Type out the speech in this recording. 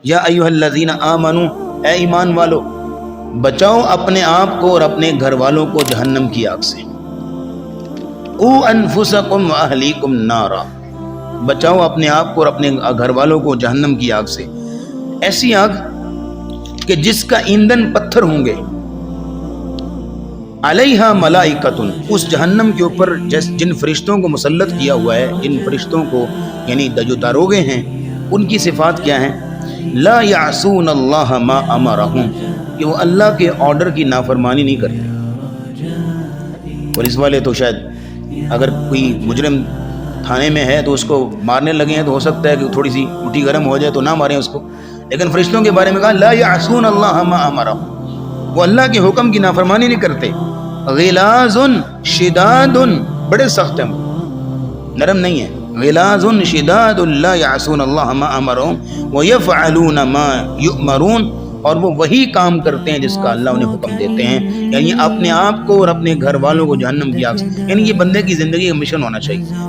یا ایھا الذین آمنو، اے ایمان والو، بچاؤ اپنے آپ کو اور اپنے گھر والوں کو جہنم کی آگ سے۔ او انفسکم واہلیکم نارا، بچاؤ اپنے آپ کو اور اپنے گھر والوں کو جہنم کی آگ سے، ایسی آگ کہ جس کا ایندھن پتھر ہوں گے، علیہا ملائکۃ، اس جہنم کے اوپر جن فرشتوں کو مسلط کیا ہوا ہے، جن فرشتوں کو یعنی جو داروغے ہیں، ان کی صفات کیا ہیں؟ لا یعصون اللہ ما امرہم، کہ وہ اللہ کے آرڈر کی نافرمانی نہیں کرتے۔ پولیس والے تو شاید اگر کوئی مجرم تھانے میں ہے تو اس کو مارنے لگے ہیں تو ہو سکتا ہے کہ تھوڑی سی مٹھی گرم ہو جائے تو نہ ماریں اس کو، لیکن فرشتوں کے بارے میں کہا لا یعصون اللہ ما امرہم، وہ اللہ کے حکم کی نافرمانی نہیں کرتے۔ غلاظ شداد، بڑے سخت ہیں، نرم نہیں ہیں۔ غلاظ شداد لا یعصون اللہ ما امرہم ویفعلون ما یؤمرون، اور وہ وہی کام کرتے ہیں جس کا اللہ انہیں حکم دیتے ہیں، یعنی اپنے آپ کو اور اپنے گھر والوں کو جہنم کی آگ سے، یعنی یہ بندے کی زندگی کا مشن ہونا چاہیے۔